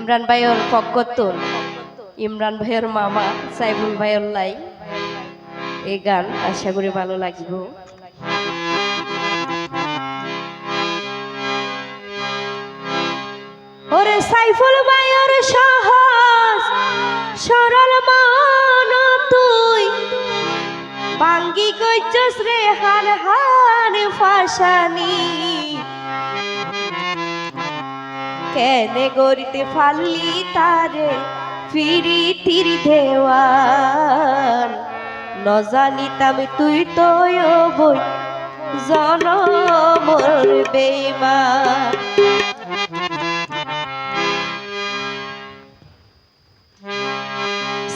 ইমরান ভাইয়ের পক্ষতুন ইমরান ভাইয়ের মামা সাইফুল ভাইয়ের লাই এই গান আশা করি ভালো লাগিব। ওরে সাইফুল ভাইয়ের সহজ সরল মন তুই বাঙ্গি কইছস রে হার হার ফাশানি কেনে গরিতে ফাললি তারে ফিরিতির দেওয়ান ন জানিতাম তুই তো বই জনমর বেঈমান।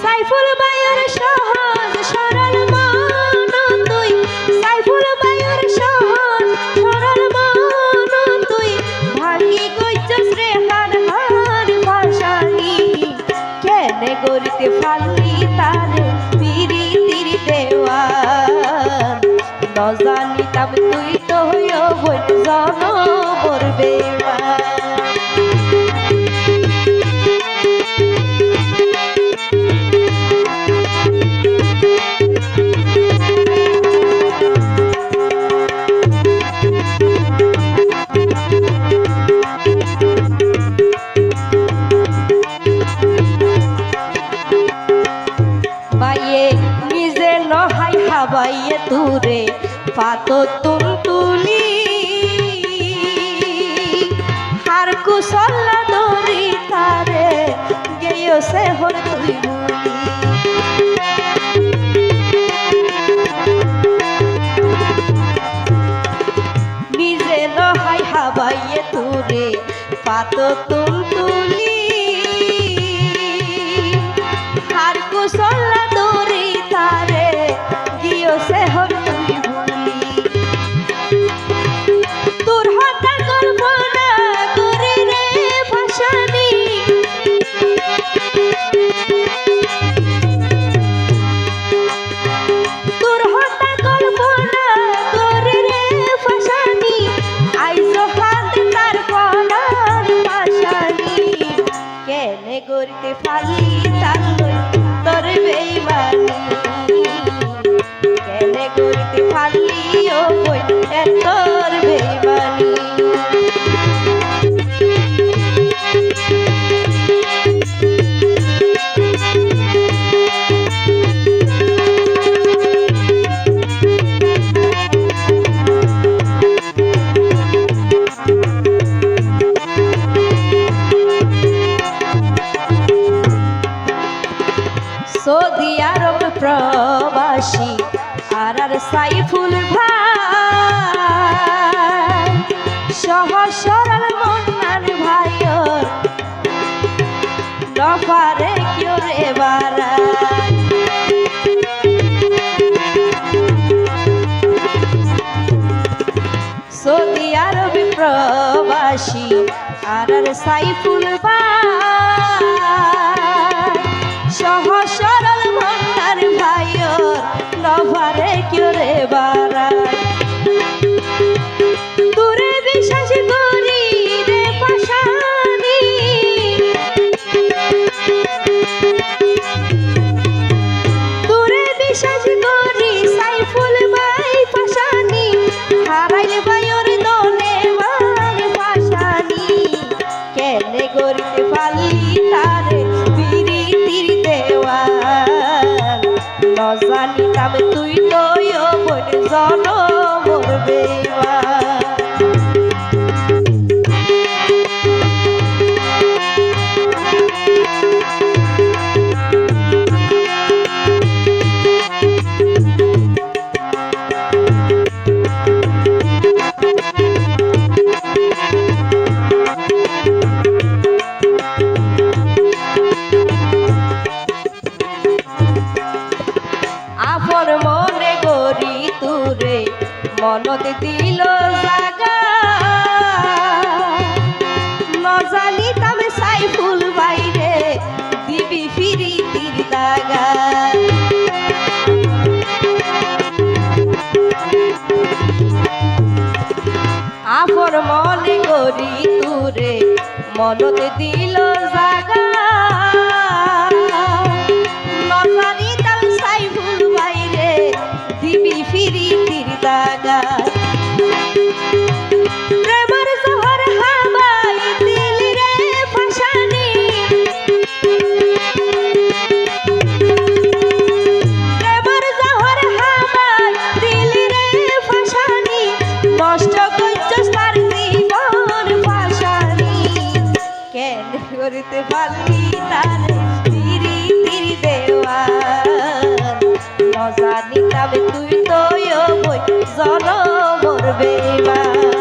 সাইফুল ভাইয়ের সহজ সরল মন তুই সাইফুল ভাইয়ের সহজ সরল মন তুই ভাঙ্গি কইছস রে হার হার ফাশানি কেনে গরিতে ফাললি তারে পিরিতির দেওয়ান ন জানিতাম তুই তো বই জনমর বেঈমান। বাইয়ে তুরে পাতো তুম তুলি হার কুশলা দরি তারে গেয় সে হর তুই বলি নিজে নহাই হাবাইয়ে তুরে পাতো তুম তুলি হার কুশলা দরি তারে সে হর তুই ভুলি তোর হতা কল্পনা করে রে ফাশানি তোর হতা কল্পনা করে রে ফাশানি আইজ হাত তার কলার ফাশানি কেনে গরিতে ফালি তার লই তোর বেঈমানি কেনে গরিতে ফালিও বই এতর বেঈমানি। সৌদি আরব প্রবাসী আর সাইফুল ভাই সহজ সরল মনার ভাইয়ের নফারে কেউ রে বারাই সৌদি আরব প্রবাসী আর সাইফুল ভাই সহজ সরল মনার ভাইয়ের নভারে কেউ রে বারাই তোরে বিশ্বাস করি রে পাশানি তোরে বিশ্বাস করি সাইফুল ভাই পাশানি হারাইলে ভাইয়ের দলে মান পাশানি কেনে গরিতে ফালি তারে পিরিতির দেওয়ান ন জানিতাম তুই তো বই জনমর বেঈমান। আপন মনে গরি তুরে মনত দিল জাগা ন জানিতাম সাইফুল বাইরে দিবি ফিরিতির দাগা আপন মনে গরি তুরে ননদে দিল জাগা নজানি তাল সাইফুল বাইরে দিবি ফিরি তীর দাগা প্রেমের জহর হাওয়াই দিল রে ফাসানি প্রেমের জহর হাওয়াই দিল রে ফাসানি নষ্ট কইছস তার জীবন ফাসানি কেন করিতে পারলি তার তিরি তিরি দেওয়ান নজানি তবে তুই তো বই জনমর বেমান